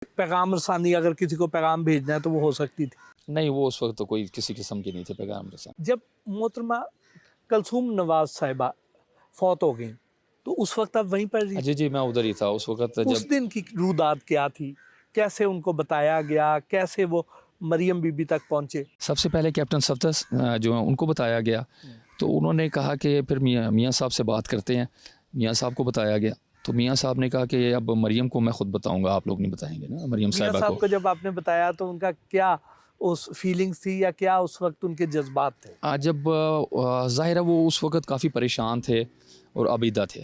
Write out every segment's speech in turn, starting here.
पैगाम रसानी, अगर किसी को पैगाम भेजना है तो वो हो सकती थी। नहीं, वो उस वक्त तो कोई किसी किस्म की नहीं थे पैगाम रसा। जब मोहतरमा कलसूम नवाज साहिबा फौत हो गई तो उस वक्त आप वहीं पर जी जी, मैं उधर ही था उस वक्त उस जब दिन की रूदात क्या थी, कैसे उनको बताया गया, कैसे वो मरियम बीबी तक पहुंचे? सबसे पहले कैप्टन सफदर जो है उनको बताया गया, तो उन्होंने कहा कि फिर मियाँ साहब से बात करते हैं। मियाँ साहब को बताया गया, तो मियाँ साहब ने कहा कि अब मरियम को मैं ख़ुद बताऊंगा, आप लोग नहीं बताएंगे ना मरियम मियाँ साहिबा साहब को। को जब आपने बताया तो उनका क्या उस फीलिंग्स थी या क्या उस वक्त उनके जज्बात थे? जब ज़ाहिर है वो उस वक्त काफ़ी परेशान थे और आबीदा थे।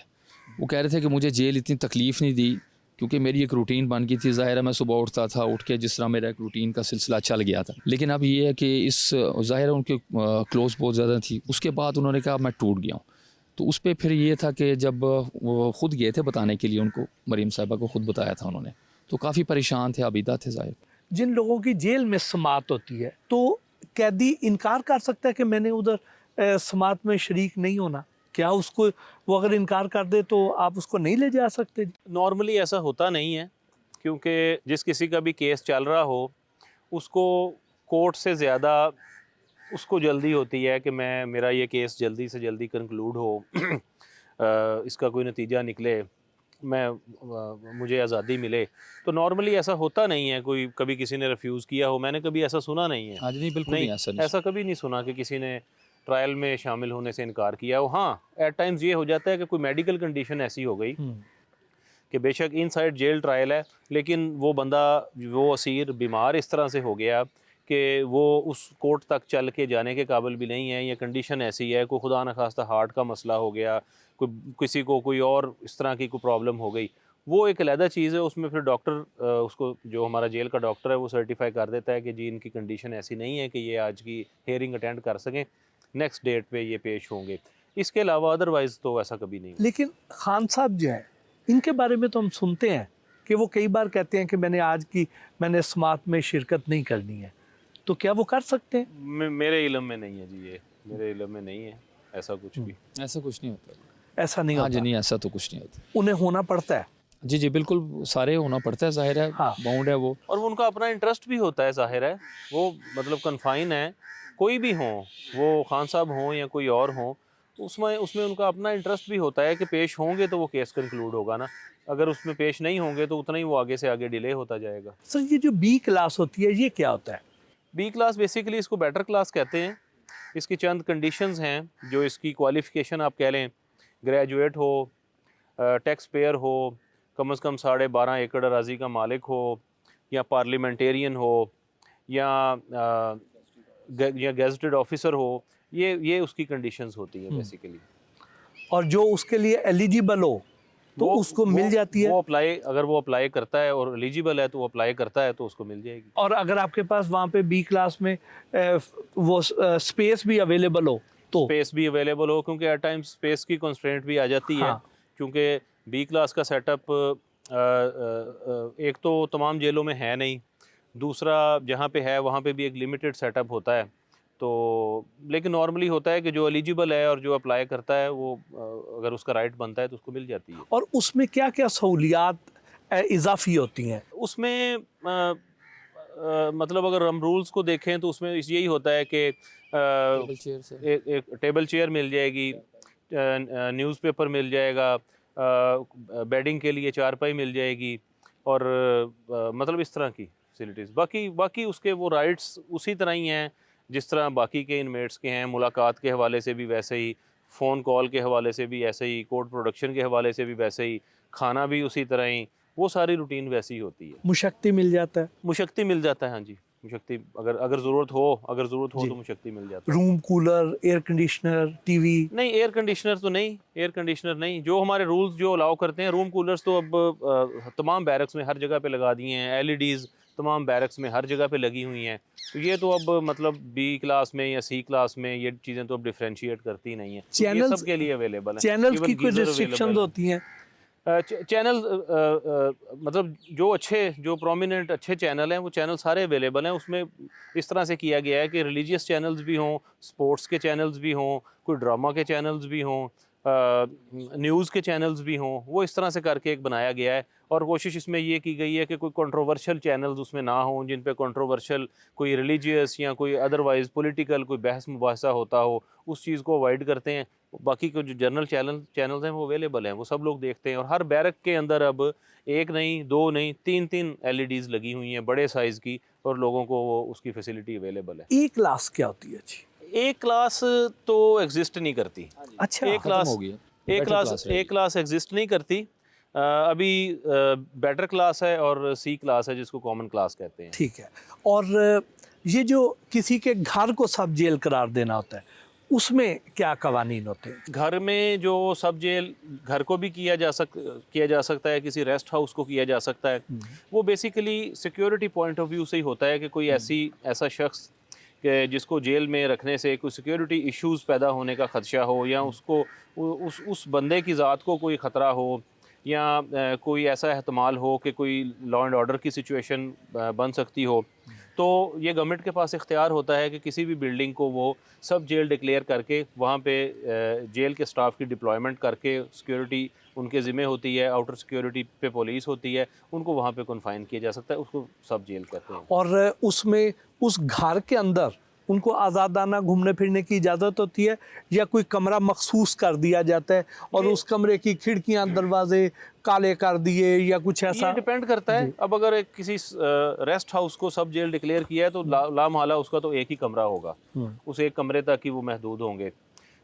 वो कह रहे थे कि मुझे जेल इतनी तकलीफ़ नहीं दी, क्योंकि मेरी एक रूटीन बन गई थी। ज़ाहिर है मैं सुबह उठता था, उठ के जिस तरह मेरा एक रूटीन का सिलसिला चल गया था। लेकिन अब ये है कि इस ज़ाहिर है उनके क्लोज़ बहुत ज़्यादा थी। उसके बाद उन्होंने कहा मैं टूट गया हूँ। तो उस पे फिर ये था कि जब वो ख़ुद गए थे बताने के लिए, उनको मरीम साहिबा को ख़ुद बताया था उन्होंने, तो काफ़ी परेशान थे, आबीदा थे ज़ाहिर। जिन लोगों की जेल में समात होती है तो कैदी इनकार कर सकता है कि मैंने उधर समात में शरीक नहीं होना? क्या उसको वो अगर इनकार कर दे तो आप उसको नहीं ले जा सकते? नॉर्मली ऐसा होता नहीं है, क्योंकि जिस किसी का भी केस चल रहा हो उसको कोर्ट से ज़्यादा उसको जल्दी होती है कि मेरा ये केस जल्दी से जल्दी कंक्लूड हो इसका कोई नतीजा निकले, मुझे आज़ादी मिले। तो नॉर्मली ऐसा होता नहीं है, कोई कभी किसी ने रिफ्यूज़ किया हो, मैंने कभी ऐसा सुना नहीं है। हाँ जी, नहीं बिल्कुल नहीं, ऐसा नहीं। ऐसा कभी नहीं सुना कि किसी ने ट्रायल में शामिल होने से इनकार किया हो। हाँ, एट टाइम्स ये हो जाता है कि कोई मेडिकल कंडीशन ऐसी हो गई कि बेशक इनसाइड जेल ट्रायल है, लेकिन वो बंदा, वो असीर बीमार इस तरह से हो गया कि वो उस कोर्ट तक चल के जाने के काबिल भी नहीं है, या कंडीशन ऐसी है, कोई खुदा न खास्ता हार्ट का मसला हो गया, कोई किसी को कोई और इस तरह की कोई प्रॉब्लम हो गई, वो एक अलहदा चीज़ है। उसमें फिर डॉक्टर उसको, जो हमारा जेल का डॉक्टर है, वो सर्टिफाई कर देता है कि जी इनकी कंडीशन ऐसी नहीं है कि ये आज की हेयरिंग अटेंड कर सकें, नेक्स्ट डेट पे ये पेश होंगे। इसके अलावा अदरवाइज़ तो ऐसा कभी नहीं। लेकिन खान साहब जो है, इनके बारे में तो हम सुनते हैं कि वो कई बार कहते हैं कि मैंने समात में शिरकत नहीं करनी है, तो क्या वो कर सकते हैं? मेरे इल्म में नहीं है जी, ये मेरे इल्म में नहीं है ऐसा कुछ भी। ऐसा कुछ नहीं होता। ऐसा नहीं हाँ जी, होता? नहीं ऐसा तो कुछ नहीं होता। उन्हें होना पड़ता है? जी जी बिल्कुल, सारे होना पड़ता है, ज़ाहिर है हाँ। बाउंड है वो। और वो उनका अपना इंटरेस्ट भी होता है, ज़ाहिर है वो मतलब कन्फाइन है, कोई भी हों, वो खान साहब हों या कोई और हों, उसमें उसमें उनका अपना इंटरेस्ट भी होता है कि पेश होंगे तो वो केस कंक्लूड होगा ना, अगर उसमें पेश नहीं होंगे तो उतना ही वो आगे से आगे डिले होता जाएगा। सर, ये जो बी क्लास होती है ये क्या होता है? बी क्लास बेसिकली इसको बेटर क्लास कहते हैं। इसकी चंद कंडीशंस हैं, जो इसकी क्वालिफ़िकेशन आप कह लें, ग्रेजुएट हो, टैक्स पेयर हो, कम से कम 12.5 एकड़ अराजी का मालिक हो, या पार्लियामेंटेरियन हो, या गेजेटेड ऑफिसर हो, ये उसकी कंडीशंस होती हैं बेसिकली। और जो उसके लिए एलिजिबल हो तो उसको मिल जाती है? वो अप्लाई, अगर वो अप्लाई करता है और एलिजिबल है तो वो अप्लाई करता है तो उसको मिल जाएगी। और अगर आपके पास वहाँ पे बी क्लास में वो स्पेस भी अवेलेबल हो तो? स्पेस भी अवेलेबल हो, क्योंकि एट टाइम्स स्पेस की कंस्ट्रेंट भी आ जाती है, हाँ। क्योंकि बी क्लास का सेटअप एक तो तमाम जेलों में है नहीं, दूसरा जहाँ पे है वहाँ पे भी एक लिमिटेड सेटअप होता है। तो लेकिन नॉर्मली होता है कि जो एलिजिबल है और जो अप्लाई करता है वो अगर उसका राइट बनता है तो उसको मिल जाती है। और उसमें क्या क्या सहूलियात इजाफी होती हैं? उसमें मतलब अगर हम रूल्स को देखें तो उसमें यही होता है कि टेबल चेयर से एक टेबल चेयर मिल जाएगी, न्यूज़पेपर मिल जाएगा, बेडिंग के लिए चारपाई मिल जाएगी, और मतलब इस तरह की फैसिलिटीज़। बाकी उसके वो राइट्स उसी तरह ही हैं जिस तरह बाकी के इनमेट्स के हैं। मुलाकात के हवाले से भी वैसे ही, फ़ोन कॉल के हवाले से भी ऐसे ही, कोर्ट प्रोडक्शन के हवाले से भी वैसे ही, खाना भी उसी तरह ही, वो सारी रूटीन वैसी ही होती है। मुशक्ति मिल जाता है? मुशक्ति मिल जाता है, हाँ जी, मुशक्ति अगर ज़रूरत हो तो मुशक्ति मिल जाता है। Room cooler, air conditioner, TV? नहीं, एयर कंडीशनर तो नहीं, एयर कंडीशनर नहीं। जो हमारे रूल्स जो अलाउ करते हैं, रूम कूलर्स तो अब तमाम बैरक्स में हर जगह पे लगा दिए हैं, एलईडीज़ तमाम बैरक्स में हर जगह पे लगी हुई हैं। तो ये तो अब मतलब बी क्लास में या सी क्लास में ये चीज़ें तो अब डिफ्रेंशिएट करती नहीं है, तो ये सब के लिए अवेलेबल है। चैनल्स इवन की कोई गीज़र रिस्ट्रिक्शंस अवेलेबल है। होती हैं? चैनल मतलब जो प्रोमिनेंट अच्छे चैनल हैं वो चैनल सारे अवेलेबल हैं। उसमें इस तरह से किया गया है कि रिलीजियस चैनल्स भी हों, स्पोर्ट्स के चैनल्स भी हों, कोई ड्रामा के चैनल्स भी हों, न्यूज़ के चैनल्स भी हों, वो इस तरह से करके एक बनाया गया है। और कोशिश इसमें ये की गई है कि कोई कंट्रोवर्शियल चैनल्स उसमें ना हों, जिन पे कंट्रोवर्शियल कोई रिलीजियस या कोई अदरवाइज़ पॉलिटिकल कोई बहस मुबासा होता हो, उस चीज़ को अवॉइड करते हैं। बाकी के जो जनरल चैनल्स हैं वो अवेलेबल हैं, वो सब लोग देखते हैं। और हर बैरक के अंदर अब 1 नहीं, 2 नहीं, 3-3 LEDs लगी हुई हैं बड़े साइज़ की, और लोगों को वो उसकी फैसिलिटी अवेलेबल है। एक क्लास क्या होती है जी? एक क्लास तो एग्जिस्ट नहीं करती। अच्छा, एक क्लास हो गया। एक Better क्लास class रहेगी। एक क्लास एग्जिस्ट नहीं करती। अभी बेटर क्लास है और सी क्लास है जिसको कॉमन क्लास कहते हैं। ठीक है। और ये जो किसी के घर को सब जेल करार देना होता है, उसमें क्या कवानीन होते हैं? घर में जो सब जेल, घर को भी किया जा सकता है, किसी रेस्ट हाउस को किया जा सकता है। वो basically security point of view से ही होता है कि कोई ऐसा शख्स कि जिसको जेल में रखने से कोई सिक्योरिटी इश्यूज़ पैदा होने का ख़दशा हो, या उसको उस बंदे की ज़ात को कोई ख़तरा हो, या कोई ऐसा एहतमाल हो कि कोई लॉ एंड ऑर्डर की सिचुएशन बन सकती हो, तो ये गवर्नमेंट के पास इख्तियार होता है कि किसी भी बिल्डिंग को वो सब जेल डिक्लेयर करके वहाँ पे जेल के स्टाफ की डिप्लॉयमेंट करके सिक्योरिटी उनके ज़िम्मे होती है, आउटर सिक्योरिटी पे पुलिस होती है, उनको वहाँ पे कन्फाइन किया जा सकता है, उसको सब जेल कहते हैं। और उसमें उस घर के अंदर उनको आज़ादाना घूमने फिरने की इजाज़त होती है, या कोई कमरा मखसूस कर दिया जाता है और उस कमरे की खिड़कियां दरवाजे काले कर दिए, या कुछ ऐसा? ये डिपेंड करता है। अब अगर किसी रेस्ट हाउस को सब जेल डिक्लेयर किया है तो ला महला उसका तो एक ही कमरा होगा, उस एक कमरे तक ही वो महदूद होंगे।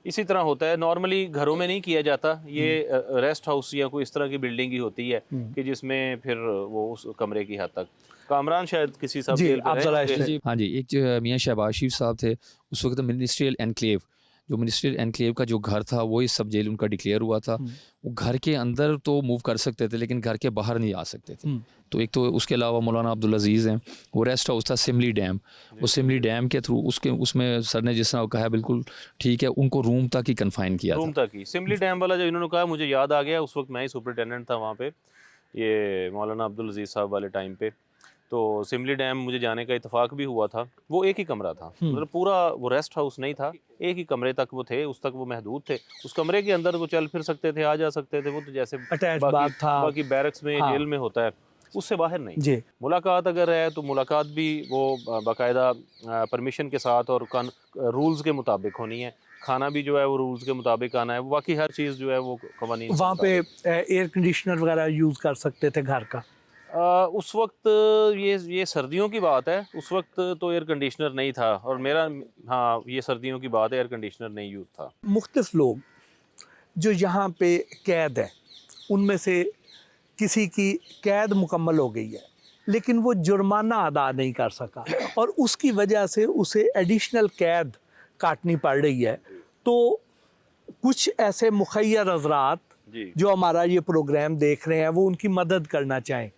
इसी तरह होता है, नॉर्मली घरों में नहीं किया जाता ये। रेस्ट हाउस या कोई इस तरह की बिल्डिंग ही होती है कि जिसमें फिर वो उस कमरे की हद तक। कामरान शायद किसी सब जी, जेल आप में ज़रा रहे इसमें- होंगे। हाँ जी, एक जो मियाँ शहबाज शरीफ साहब थे, उस वक्त मिनिस्ट्रियल एनक्लेव, जो मिनिस्ट्रियल एनक्लेव का जो घर था वही सब जेल उनका डिक्लेयर हुआ था। वो घर के अंदर तो मूव कर सकते थे लेकिन घर के बाहर नहीं आ सकते थे। तो एक तो उसके अलावा मौलाना अब्दुल अजीज़ हैं, वो रेस्ट हाउस था सिमली डैम। वो सिमली डैम के थ्रू उसमें सर ने जिस तरह कहा बिल्कुल ठीक है, उनको रूम तक ही कन्फाइन किया रूम था। तक ही। सिमली डैम वाला जब इन्होंने कहा मुझे याद आ गया, उस वक्त मैं ही सुपरिटेंडेंट था वहाँ पे, ये मौलाना अब्दुल अजीज़ साहब वाले टाइम पे। तो सिमली डैम मुझे जाने का इत्तेफाक भी हुआ था। वो एक ही कमरा था, मतलब पूरा वो रेस्ट हाउस नहीं था, एक ही कमरे तक वो थे, उस तक वो महदूद थे। उस कमरे के अंदर वो चल फिर सकते थे, आ जा सकते थे। वो तो जैसे अटैच बाथ था। बाकी बैरक्स में, हाँ। जेल में होता है, उससे बाहर नहीं। जी। मुलाकात अगर है तो मुलाकात भी वो बाकायदा परमिशन के साथ और रूल्स के मुताबिक होनी है। खाना भी जो है वो रूल्स के मुताबिक आना है। बाकी हर चीज़ जो है वो कवानीन के वहाँ पे मुताबिक। एयर कंडीशनर वगैरह यूज़ कर सकते थे घर का? उस वक्त ये सर्दियों की बात है, उस वक्त तो एयर कंडीशनर नहीं था। और मेरा, हाँ ये सर्दियों की बात है, एयर कंडीशनर नहीं यूज़ था। मुख्तलिफ लोग जो यहाँ पे कैद है, उनमें से किसी की कैद मुकम्मल हो गई है लेकिन वो जुर्माना अदा नहीं कर सका और उसकी वजह से उसे एडिशनल कैद काटनी पड़ रही है, तो कुछ ऐसे मुखय्यर हज़रात जी। जो हमारा ये प्रोग्राम देख रहे हैं वो उनकी मदद करना चाहें।